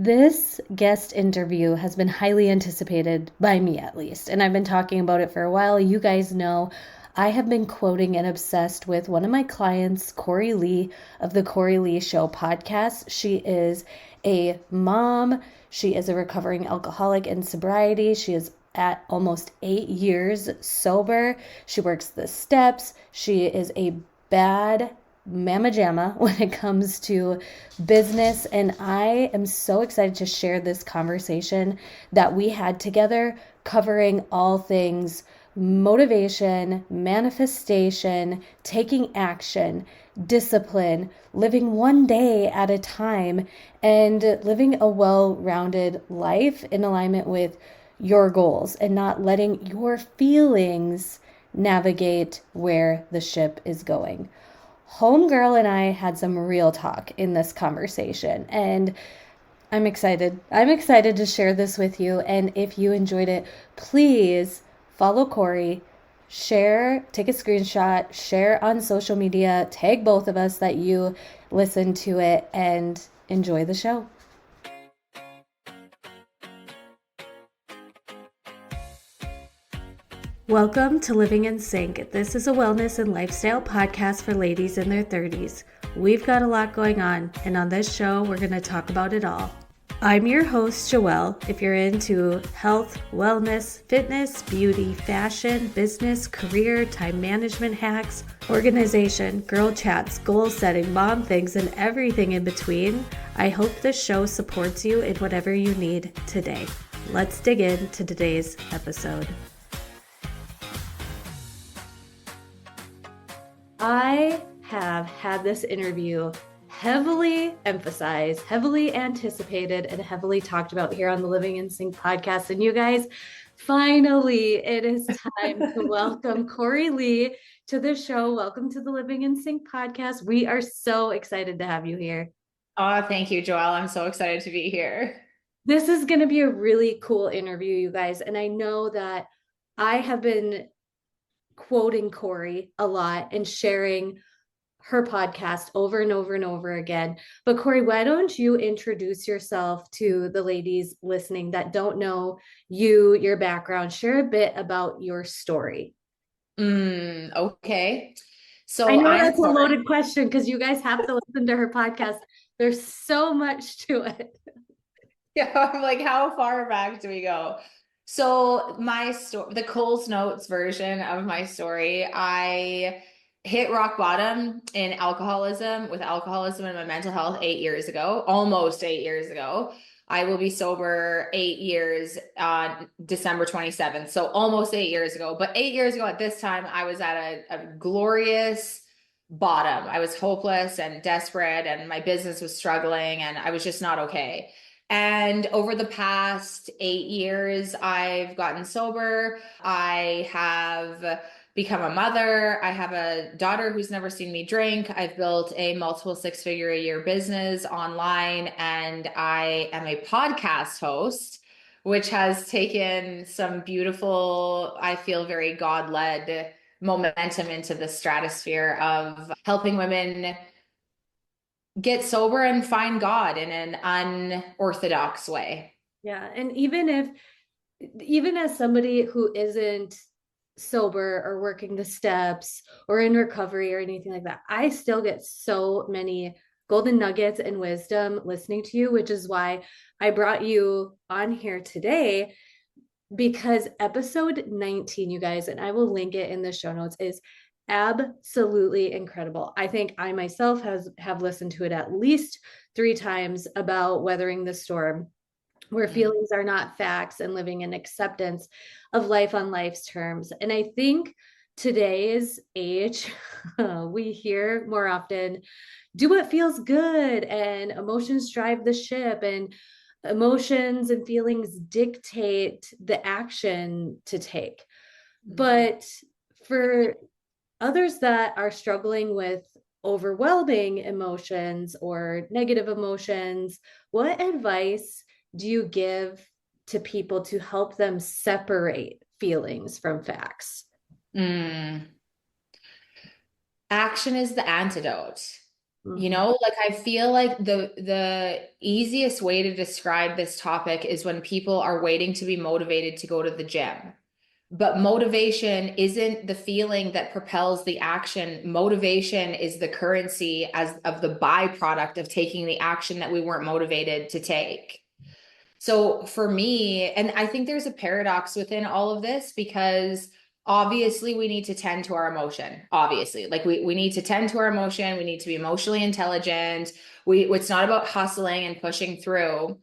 This guest interview has been highly anticipated by me, at least, and I've been talking about it for a while. You guys know I have been quoting and obsessed with one of my clients, Kori Leigh of the Kori Leigh Show podcast. She is a mom, she is a recovering alcoholic in sobriety. She is at almost 8 years sober. She works the steps. She is a bad mamma jamma when it comes to business. And I am so excited to share this conversation that we had together covering all things motivation, manifestation, taking action, discipline, living one day at a time, and living a well rounded life in alignment with your goals and not letting your feelings navigate where the ship is going. Homegirl and I had some real talk in this conversation, and I'm excited. I'm excited to share this with you. And if you enjoyed it, please follow Kori, share, take a screenshot, share on social media, tag both of us that you listen to it, and enjoy the show. Welcome to Living in Sync. This is a wellness and lifestyle podcast for ladies in their 30s. We've got a lot going on, and on this show, we're going to talk about it all. I'm your host, Joelle. If you're into health, wellness, fitness, beauty, fashion, business, career, time management hacks, organization, girl chats, goal setting, mom things, and everything in between, I hope this show supports you in whatever you need today. Let's dig into today's episode. I have had this interview heavily emphasized, heavily anticipated, and heavily talked about here on the Living in Sync podcast. And you guys, finally, it is time to welcome Kori Leigh to the show. Welcome to the Living in Sync podcast. We are so excited to have you here. Oh, thank you, Joelle. I'm so excited to be here. This is going to be a really cool interview, you guys. And I know that I have been quoting Kori a lot and sharing her podcast over and over and over again. But Kori, why don't you introduce yourself to the ladies listening that don't know you, your background, share a bit about your story. Okay. I So know I'm that's a Kori. loaded question because you guys have to listen to her podcast. There's so much to it. Yeah, I'm like, how far back do we go? So my story, the Coles Notes version of my story, I hit rock bottom in alcoholism with alcoholism and my mental health 8 years ago, almost 8 years ago. I will be sober 8 years on December 27th. So almost 8 years ago. But 8 years ago at this time, I was at a glorious bottom. I was hopeless and desperate, and my business was struggling, and I was just not okay. And over the past 8 years, I've gotten sober. I have become a mother. I have a daughter who's never seen me drink. I've built a multiple six-figure a year business online, and I am a podcast host, which has taken some beautiful, I feel very God-led momentum into the stratosphere of helping women get sober and find God in an unorthodox way. Yeah. And even as somebody who isn't sober or working the steps or in recovery or anything like that, I still get so many golden nuggets and wisdom listening to you, which is why I brought you on here today, because episode 19, you guys, and I will link it in the show notes, is absolutely incredible. I think I myself have listened to it at least 3 times, about weathering the storm, where feelings are not facts and living in acceptance of life on life's terms. And I think today's age, we hear more often, do what feels good, and emotions drive the ship, and emotions and feelings dictate the action to take. But for others that are struggling with overwhelming emotions or negative emotions, what advice do you give to people to help them separate feelings from facts? Mm. Action is the antidote. You Mhm. know, like I feel like the easiest way to describe this topic is when people are waiting to be motivated to go to the gym. But motivation isn't the feeling that propels the action. Motivation is the currency as of the byproduct of taking the action that we weren't motivated to take. So for me, and I think there's a paradox within all of this because obviously we need to tend to our emotion. Obviously, like we need to tend to our emotion. We need to be emotionally intelligent. It's not about hustling and pushing through.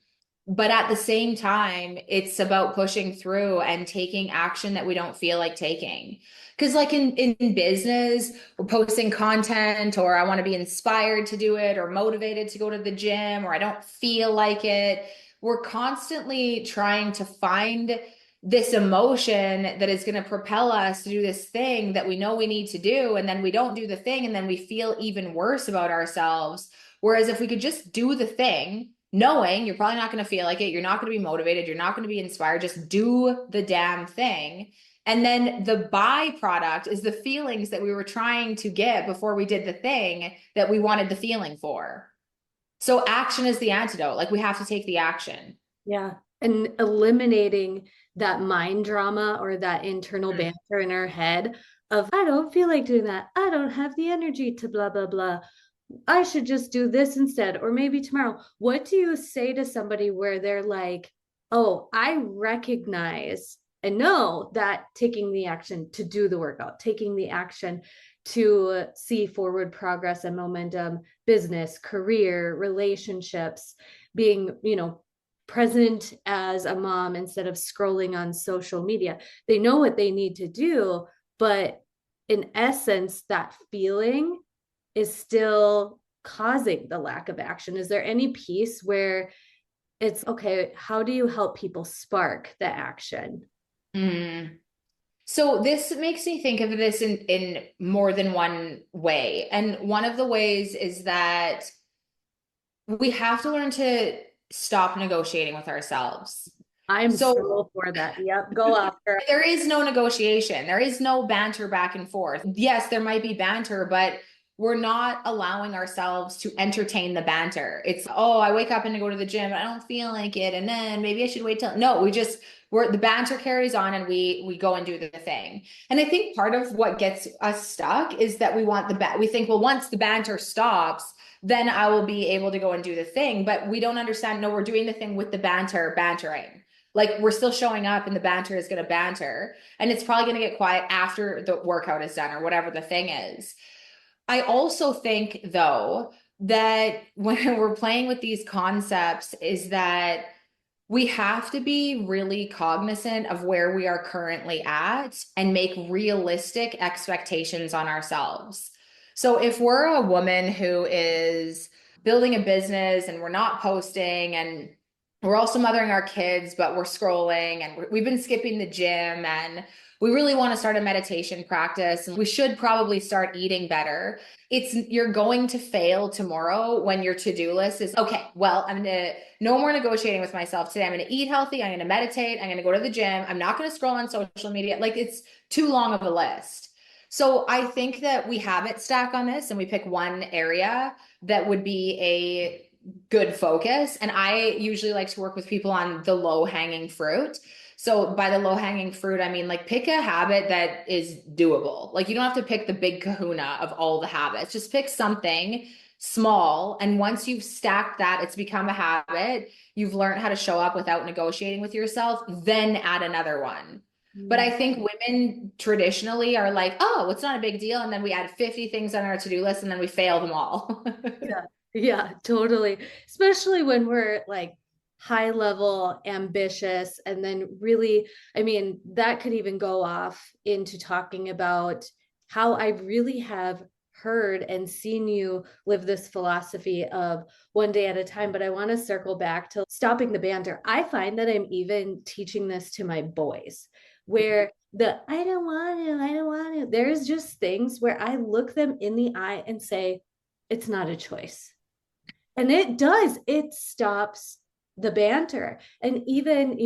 But at the same time, it's about pushing through and taking action that we don't feel like taking. Because, like in business, we're posting content, or I want to be inspired to do it, or motivated to go to the gym, or I don't feel like it. We're constantly trying to find this emotion that is going to propel us to do this thing that we know we need to do. And then we don't do the thing, and then we feel even worse about ourselves. Whereas if we could just do the thing, knowing you're probably not going to feel like it, you're not going to be motivated, you're not going to be inspired, just do the damn thing. And then the byproduct is the feelings that we were trying to get before we did the thing that we wanted the feeling for. So action is the antidote. Like we have to take the action. Yeah. And eliminating that mind drama or that internal Mm. banter in our head of, I don't feel like doing that. I don't have the energy to blah, blah, blah. I should just do this instead, or maybe tomorrow. What do you say to somebody where they're like, oh, I recognize and know that taking the action to do the workout, taking the action to see forward progress and momentum, business, career, relationships, being, present as a mom instead of scrolling on social media. They know what they need to do, but in essence, that feeling is still causing the lack of action. Is there any piece where it's okay, how do you help people spark the action? Mm. So this makes me think of this in more than one way. And one of the ways is that we have to learn to stop negotiating with ourselves. I'm So so for that. Yep, go after. there is no negotiation. There is no banter back and forth. Yes, there might be banter, but we're not allowing ourselves to entertain the banter. It's, oh, I wake up and I go to the gym, and I don't feel like it, and then maybe I should wait till. No, we're the banter carries on, and we go and do the thing. And I think part of what gets us stuck is that we want we think, well, once the banter stops, then I will be able to go and do the thing. But we don't understand. No, we're doing the thing with the bantering. Like we're still showing up, and the banter is going to banter, and it's probably going to get quiet after the workout is done or whatever the thing is. I also think though that when we're playing with these concepts is that we have to be really cognizant of where we are currently at and make realistic expectations on ourselves. So if we're a woman who is building a business and we're not posting, and we're also mothering our kids, but we're scrolling, and we've been skipping the gym, and we really want to start a meditation practice, and we should probably start eating better. You're going to fail tomorrow when your to-do list is, okay, well, I'm gonna no more negotiating with myself today. I'm going to eat healthy. I'm going to meditate. I'm going to go to the gym. I'm not going to scroll on social media. Like it's too long of a list. So I think that we habit stack on this, and we pick one area that would be a good focus. And I usually like to work with people on the low hanging fruit. So by the low hanging fruit, I mean like pick a habit that is doable. Like you don't have to pick the big kahuna of all the habits. Just pick something small. And once you've stacked that, it's become a habit. You've learned how to show up without negotiating with yourself, then add another one. But I Mm. think women traditionally are like, oh, it's not a big deal. And then we add 50 things on our to-do list, and then we fail them all. Yeah, yeah, totally. Especially when we're like high level ambitious, and then really, I mean, that could even go off into talking about how I really have heard and seen you live this philosophy of one day at a time. But I want to circle back to stopping the banter. I find that I'm even teaching this to my boys, where the I don't want to, there's just things where I look them in the eye and say, it's not a choice. And it does, it stops the banter. And even,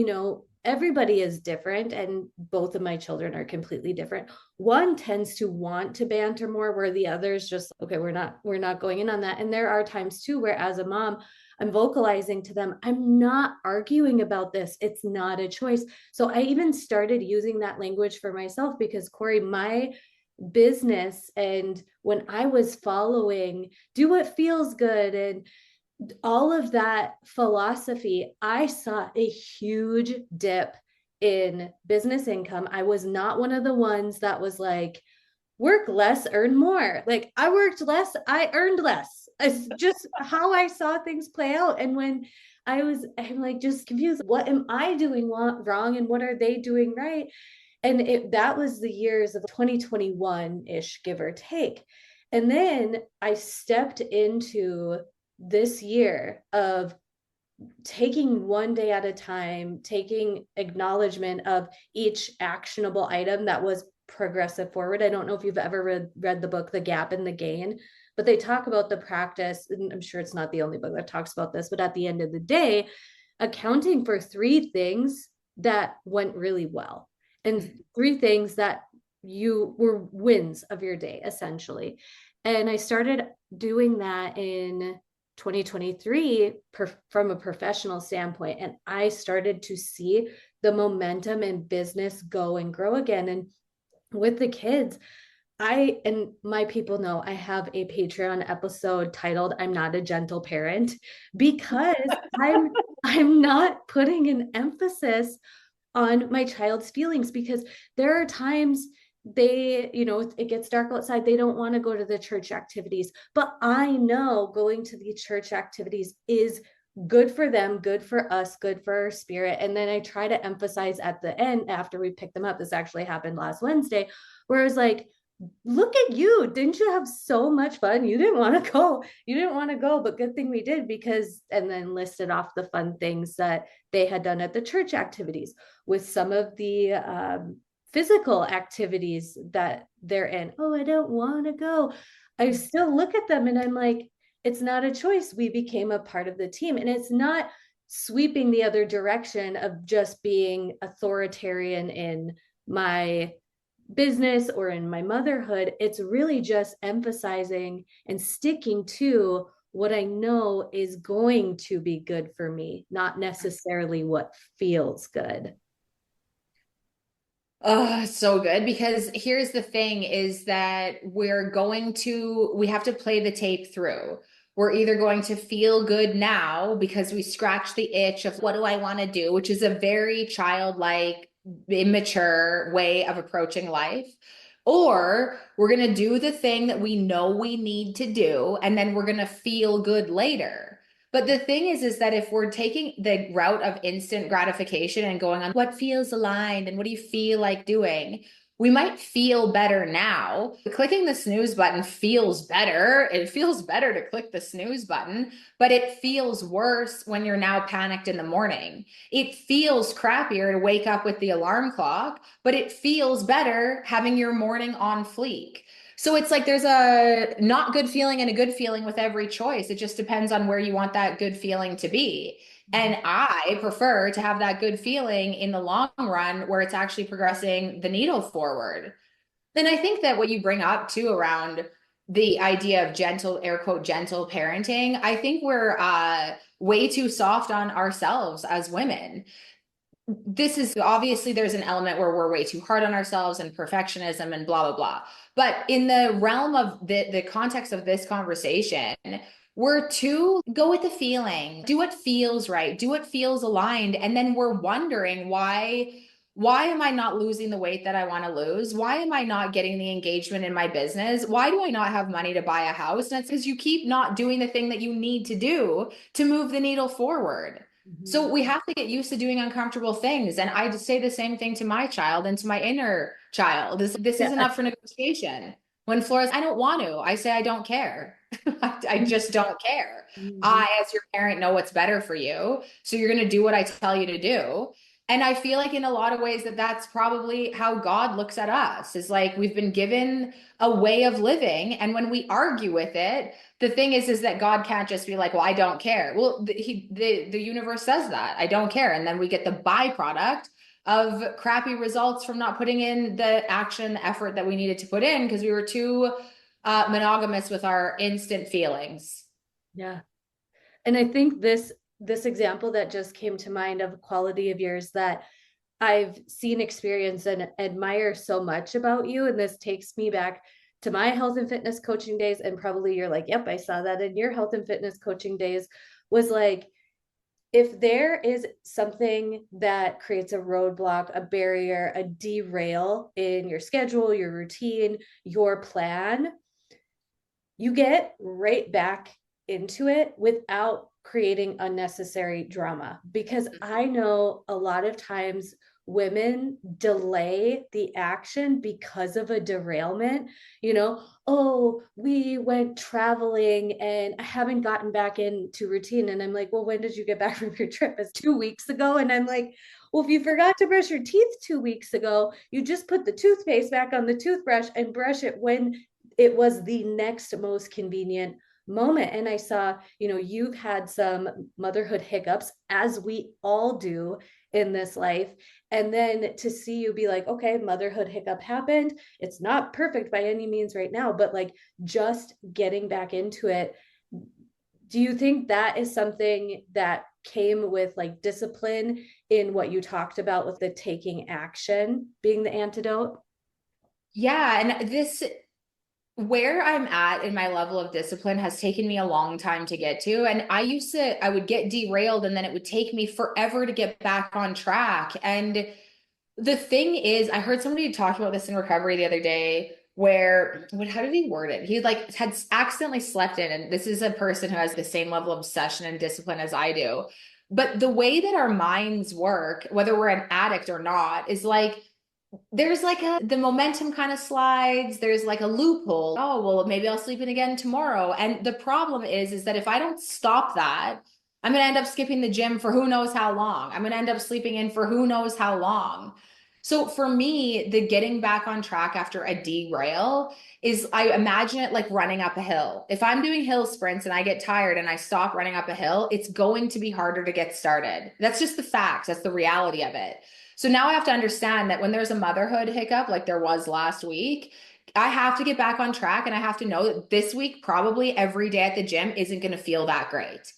everybody is different, and both of my children are completely different. One tends to want to banter more, where the other is just okay, we're not going in on that. And there are times too where, as a mom, I'm vocalizing to them, I'm not arguing about this, it's not a choice. So I even started using that language for myself, because Kori, my business, and when I was following do what feels good and all of that philosophy, I saw a huge dip in business income. I was not one of the ones that was like, work less, earn more. Like, I worked less, I earned less. It's just how I saw things play out. And when I'm like just confused. What am I doing wrong and what are they doing right? And that was the years of 2021 ish, give or take. And then I stepped into this year of taking one day at a time, taking acknowledgement of each actionable item that was progressive forward. I don't know if you've ever read the book The Gap and the Gain, but they talk about the practice, and I'm sure it's not the only book that talks about this, but at the end of the day, accounting for three things that went really well and three things that you were wins of your day, essentially. And I started doing that in 2023 from a professional standpoint. And I started to see the momentum in business go and grow again. And with the kids, and my people know I have a Patreon episode titled I'm Not a Gentle Parent, because I'm not putting an emphasis on my child's feelings, because there are times it gets dark outside, they don't want to go to the church activities, but I know going to the church activities is good for them, good for us, good for our spirit. And then I try to emphasize at the end, after we pick them up, this actually happened last Wednesday, where I was like, look at you, didn't you have so much fun? You didn't want to go, but good thing we did, because and then listed off the fun things that they had done at the church activities, with some of the physical activities that they're in. Oh, I don't want to go. I still look at them and I'm like, it's not a choice, we became a part of the team. And it's not sweeping the other direction of just being authoritarian in my business or in my motherhood. It's really just emphasizing and sticking to what I know is going to be good for me, not necessarily what feels good. Oh, so good. Because here's the thing is that we have to play the tape through. We're either going to feel good now because we scratch the itch of what do I want to do, which is a very childlike, immature way of approaching life. Or we're going to do the thing that we know we need to do, and then we're going to feel good later. But the thing is that if we're taking the route of instant gratification and going on what feels aligned and what do you feel like doing, we might feel better now. Clicking the snooze button feels better. It feels better to click the snooze button, but it feels worse when you're now panicked in the morning. It feels crappier to wake up with the alarm clock, but it feels better having your morning on fleek. So it's like there's a not good feeling and a good feeling with every choice. It just depends on where you want that good feeling to be. And I prefer to have that good feeling in the long run where it's actually progressing the needle forward. Then I think that what you bring up too around the idea of gentle, air quote, gentle parenting, I think we're way too soft on ourselves as women. This is obviously there's an element where we're way too hard on ourselves and perfectionism and blah blah blah. But in the realm of the context of this conversation, we're to go with the feeling, do what feels right, do what feels aligned, and then we're wondering why am I not losing the weight that I want to lose? Why am I not getting the engagement in my business? Why do I not have money to buy a house? And it's because you keep not doing the thing that you need to do to move the needle forward. So Mm-hmm. we have to get used to doing uncomfortable things. And I just say the same thing to my child and to my inner child. This isn't Yeah. up for negotiation. When Flora's, I don't want to, I say, I don't care. I just don't care. Mm-hmm. I, as your parent, know what's better for you. So you're going to do what I tell you to do. And I feel like in a lot of ways that that's probably how God looks at us, is like we've been given a way of living. And when we argue with it, the thing is that God can't just be like, well, I don't care. Well, the universe says that I don't care. And then we get the byproduct of crappy results from not putting in the action, the effort that we needed to put in because we were too monogamous with our instant feelings. Yeah. And I think this example that just came to mind of a quality of yours that I've seen, experience, and admire so much about you, and this takes me back to my health and fitness coaching days, and probably you're like, yep, I saw that in your health and fitness coaching days, was like, if there is something that creates a roadblock, a barrier, a derail in your schedule, your routine, your plan, you get right back into it without creating unnecessary drama. Because I know a lot of times women delay the action because of a derailment. Oh, we went traveling and I haven't gotten back into routine. And I'm like, well, when did you get back from your trip? It's 2 weeks ago. And I'm like, well, if you forgot to brush your teeth 2 weeks ago, you just put the toothpaste back on the toothbrush and brush it when it was the next most convenient moment. And I saw, you've had some motherhood hiccups, as we all do in this life. And then to see you be like, okay, motherhood hiccup happened. It's not perfect by any means right now, but like just getting back into it. Do you think that is something that came with like discipline in what you talked about with the taking action being the antidote? Yeah, and this where I'm at in my level of discipline has taken me a long time to get to. And I would get derailed and then it would take me forever to get back on track. And the thing is, I heard somebody talk about this in recovery the other day where, how did he word it? He like had accidentally slept in. And this is a person who has the same level of obsession and discipline as I do. But the way that our minds work, whether we're an addict or not, is like, there's like the momentum kind of slides. There's like a loophole. Oh, well, maybe I'll sleep in again tomorrow. And the problem is that if I don't stop that, I'm going to end up skipping the gym for who knows how long. I'm going to end up sleeping in for who knows how long. So for me, the getting back on track after a derail is, I imagine it like running up a hill. If I'm doing hill sprints and I get tired and I stop running up a hill, it's going to be harder to get started. That's just the facts. That's the reality of it. So now I have to understand that when there's a motherhood hiccup, like there was last week, I have to get back on track and I have to know that this week, probably every day at the gym isn't going to feel that great.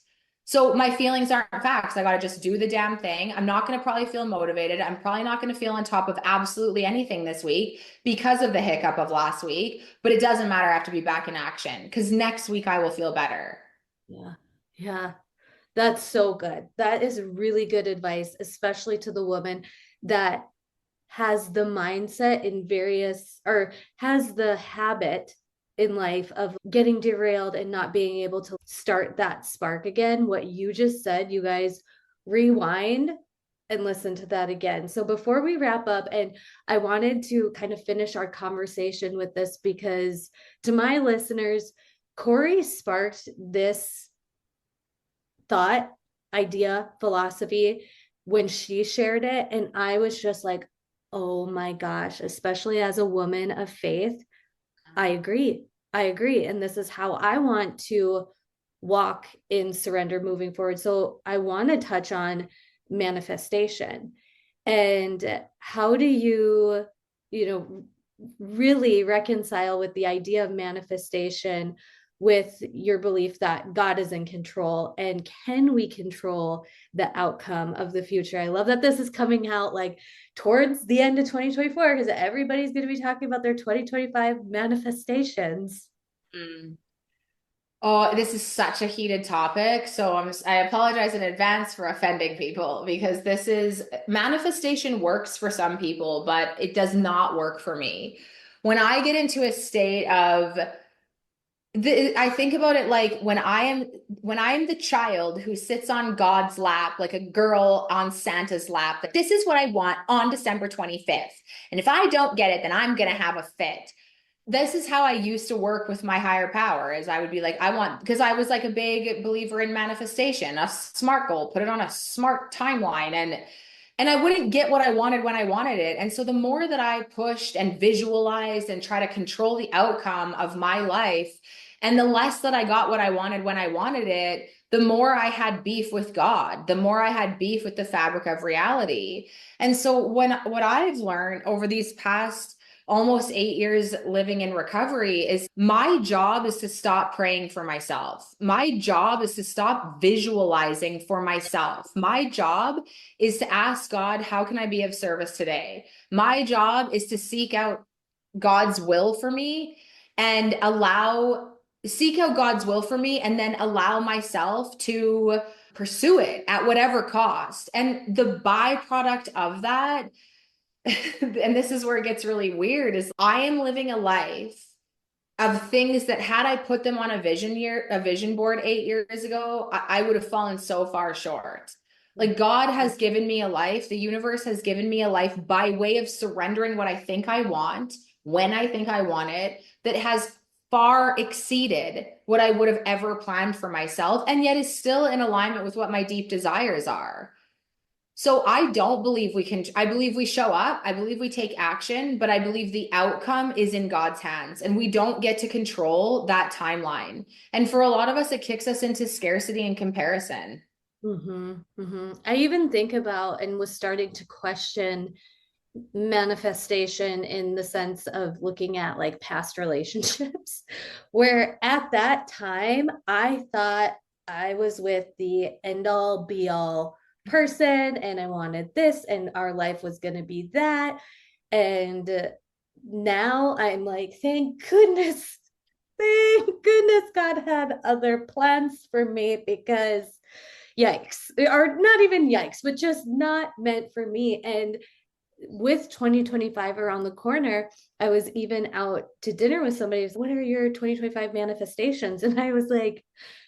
So my feelings aren't facts. I got to just do the damn thing. I'm not going to probably feel motivated. I'm probably not going to feel on top of absolutely anything this week because of the hiccup of last week, but it doesn't matter. I have to be back in action because next week I will feel better. Yeah. Yeah. That's so good. That is really good advice, especially to the woman that has the mindset in various, or has the habit in life of getting derailed and not being able to start that spark again. What you just said, you guys rewind and listen to that again. So before we wrap up, and I wanted to kind of finish our conversation with this because to my listeners, Kori sparked this thought, idea, philosophy when she shared it. And I was just like, oh my gosh, especially as a woman of faith, I agree. I agree. And this is how I want to walk in surrender moving forward. So I want to touch on manifestation and how do you know, really reconcile with the idea of manifestation with your belief that God is in control and can we control the outcome of the future? I love that this is coming out like towards the end of 2024 because everybody's going to be talking about their 2025 manifestations. Mm. Oh, this is such a heated topic. So I apologize in advance for offending people because this is manifestation works for some people, but it does not work for me. When I get into a state of I think about it like when I am the child who sits on God's lap, like a girl on Santa's lap, that this is what I want on December 25th. And if I don't get it, then I'm gonna have a fit. This is how I used to work with my higher power, is I would be like, I want, because I was like a big believer in manifestation, a smart goal, put it on a smart timeline. And and I wouldn't get what I wanted when I wanted it. And so the more that I pushed and visualized and try to control the outcome of my life, and the less that I got what I wanted when I wanted it, the more I had beef with God, the more I had beef with the fabric of reality. And so what I've learned over these past almost 8 years living in recovery is my job is to stop praying for myself. My job is to stop visualizing for myself. My job is to ask God, how can I be of service today? My job is to seek out God's will for me and seek out God's will for me and then allow myself to pursue it at whatever cost. And the byproduct of that, and this is where it gets really weird, is I am living a life of things that had I put them on a vision board 8 years ago, I would have fallen so far short. Like God has given me a life, the universe has given me a life by way of surrendering what I think I want, when I think I want it, that has far exceeded what I would have ever planned for myself, and yet is still in alignment with what my deep desires are. So I don't believe we can, I believe we show up, I believe we take action, but I believe the outcome is in God's hands and we don't get to control that timeline. And for a lot of us, it kicks us into scarcity and comparison. I even think about and was starting to question manifestation in the sense of looking at like past relationships, where at that time I thought I was with the end all be all person and I wanted this and our life was going to be that. And now I'm like, thank goodness God had other plans for me because yikes, or not even yikes, but just not meant for me. And with 2025 around the corner, I was even out to dinner with somebody. What are your 2025 manifestations? And I was like,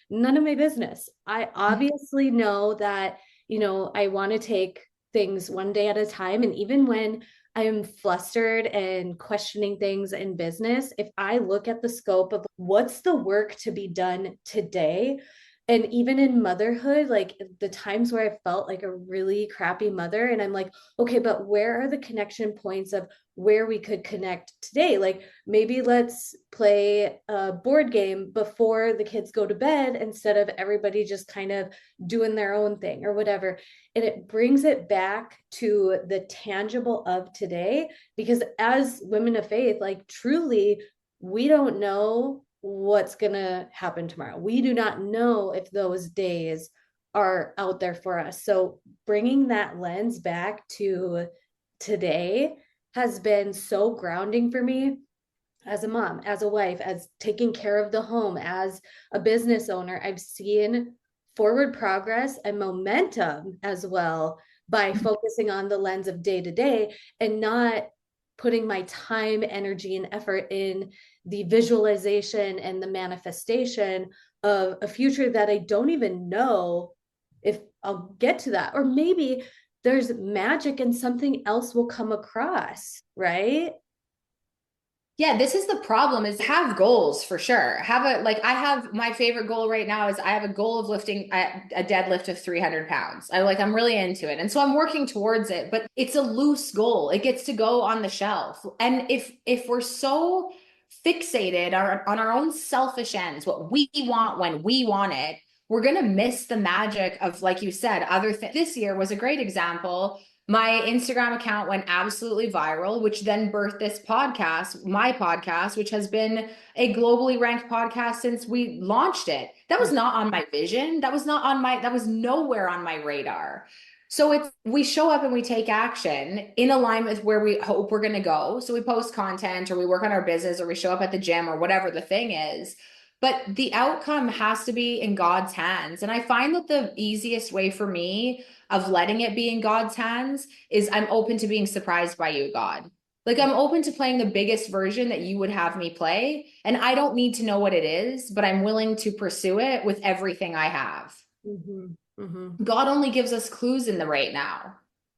none of my business. I obviously know that, I want to take things one day at a time. And even when I'm flustered and questioning things in business, if I look at the scope of what's the work to be done today, and even in motherhood, like the times where I felt like a really crappy mother, and I'm like, okay, but where are the connection points of where we could connect today? Like maybe let's play a board game before the kids go to bed instead of everybody just kind of doing their own thing or whatever. And it brings it back to the tangible of today, because as women of faith, like truly, we don't know what's going to happen tomorrow. We do not know if those days are out there for us. So bringing that lens back to today has been so grounding for me as a mom, as a wife, as taking care of the home, as a business owner. I've seen forward progress and momentum as well by focusing on the lens of day to day and not putting my time, energy, and effort in the visualization and the manifestation of a future that I don't even know if I'll get to that. Or maybe there's magic and something else will come across, right? Yeah, this is the problem is have goals for sure. I have my favorite goal right now is I have a goal of lifting a deadlift of 300 pounds. I'm really into it. And so I'm working towards it, but it's a loose goal. It gets to go on the shelf. And if we're so fixated on our own selfish ends, what we want when we want it, we're going to miss the magic of, like you said, other things. This year was a great example. My Instagram account went absolutely viral, which then birthed this podcast, my podcast, which has been a globally ranked podcast since we launched it. That was not on my vision. That was nowhere on my radar. So we show up and we take action in alignment with where we hope we're going to go. So we post content or we work on our business or we show up at the gym or whatever the thing is. But the outcome has to be in God's hands. And I find that the easiest way for me of letting it be in God's hands is I'm open to being surprised by you, God. Like I'm open to playing the biggest version that you would have me play. And I don't need to know what it is, but I'm willing to pursue it with everything I have. Mm-hmm. Mm-hmm. God only gives us clues in the right now.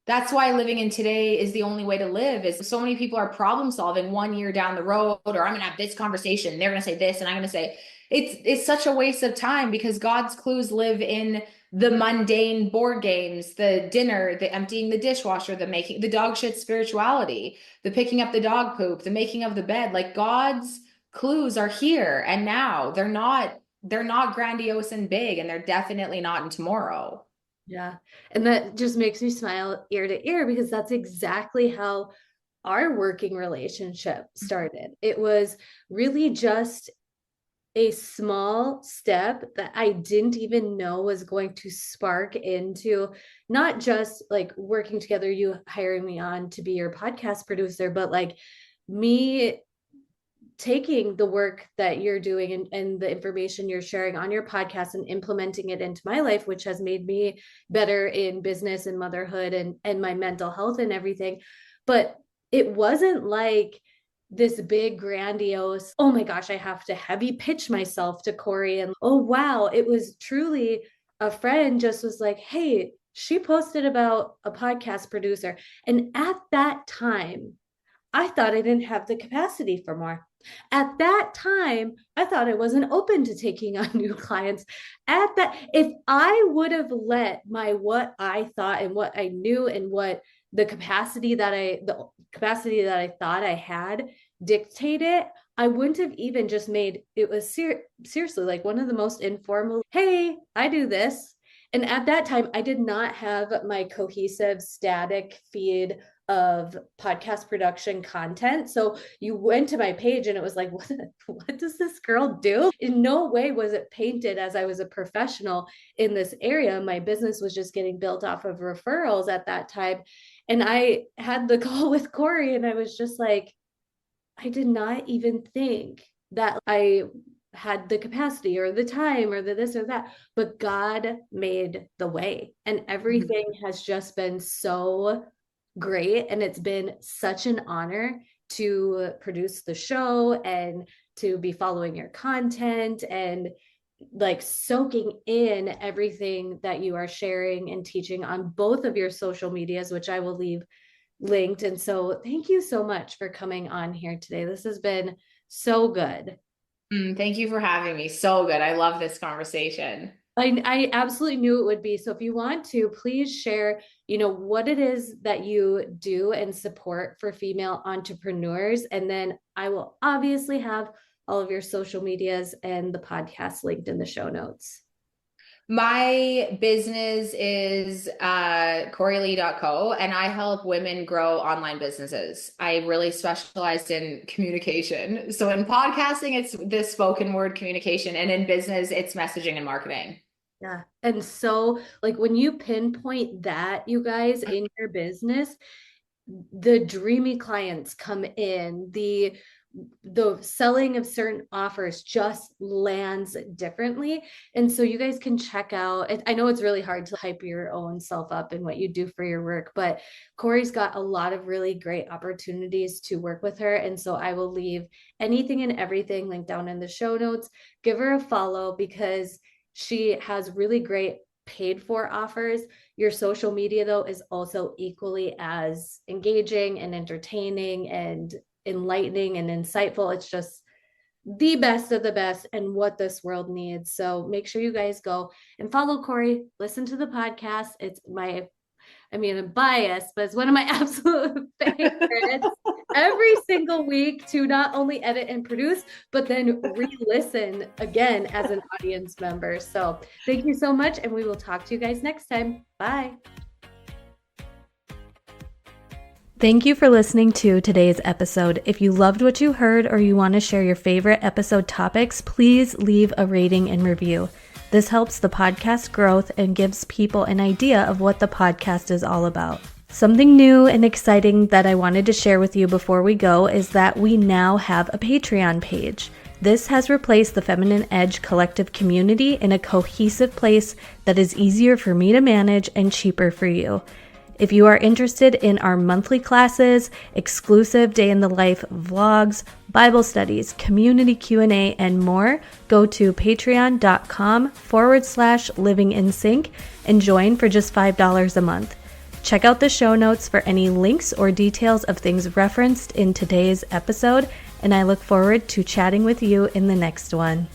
That's why living in today is the only way to live, is so many people are problem solving 1 year down the road, or I'm going to have this conversation. They're going to say this and I'm going to say, it's such a waste of time because God's clues live in the mundane board games, the dinner, the emptying the dishwasher, the making the dog shit spirituality, the picking up the dog poop, the making of the bed. Like God's clues are here and now. They're not grandiose and big, and they're definitely not in tomorrow. Yeah. And that just makes me smile ear to ear because that's exactly how our working relationship started. It was really just a small step that I didn't even know was going to spark into not just like working together, you hiring me on to be your podcast producer, but like me taking the work that you're doing and the information you're sharing on your podcast and implementing it into my life, which has made me better in business and motherhood and my mental health and everything. But it wasn't like this big grandiose, oh my gosh, I have to heavy pitch myself to Kori. And oh wow, it was truly a friend just was like, hey, she posted about a podcast producer. And at that time, I thought I didn't have the capacity for more. At that time, I thought I wasn't open to taking on new clients. At that, if I would have let my what I thought and what I knew and what the capacity that I thought I had dictate it, I wouldn't have even just made it was seriously like one of the most informal, hey, I do this. And at that time, I did not have my cohesive static feed of podcast production content. So you went to my page and it was like, what does this girl do? In no way was it painted as I was a professional in this area. My business was just getting built off of referrals at that time. And I had the call with Kori and I was just like, I did not even think that I had the capacity or the time or the this or that, but God made the way and everything has just been so great. And it's been such an honor to produce the show and to be following your content and like soaking in everything that you are sharing and teaching on both of your social medias, which I will leave linked. And so thank you so much for coming on here today. This has been so good. Thank you for having me. So good. I love this conversation. I absolutely knew it would be. So if you want to, please share, what it is that you do and support for female entrepreneurs. And then I will obviously have all of your social medias and the podcast linked in the show notes. My business is KoriLeigh.co, and I help women grow online businesses. I really specialized in communication. So in podcasting, it's this spoken word communication, and in business, it's messaging and marketing. Yeah. And so, like, when you pinpoint that, you guys, in your business, the dreamy clients come in, the selling of certain offers just lands differently. And so you guys can check out, I know it's really hard to hype your own self up in what you do for your work, but Kori's got a lot of really great opportunities to work with her. And so I will leave anything and everything linked down in the show notes. Give her a follow because she has really great paid for offers. Your social media, though, is also equally as engaging and entertaining and enlightening and insightful. It's just the best of the best and what this world needs. So make sure you guys go and follow Kori, listen to the podcast. I'm biased, but it's one of my absolute favorites. Every single week to not only edit and produce, but then re-listen again as an audience member. So thank you so much. And we will talk to you guys next time. Bye. Thank you for listening to today's episode. If you loved what you heard or you want to share your favorite episode topics, please leave a rating and review. This helps the podcast growth and gives people an idea of what the podcast is all about. Something new and exciting that I wanted to share with you before we go is that we now have a Patreon page. This has replaced the Feminine Edge collective community in a cohesive place that is easier for me to manage and cheaper for you. If you are interested in our monthly classes, exclusive day in the life vlogs, Bible studies, community Q&A, and more, go to patreon.com/livingInSync and join for just $5 a month. Check out the show notes for any links or details of things referenced in today's episode, and I look forward to chatting with you in the next one.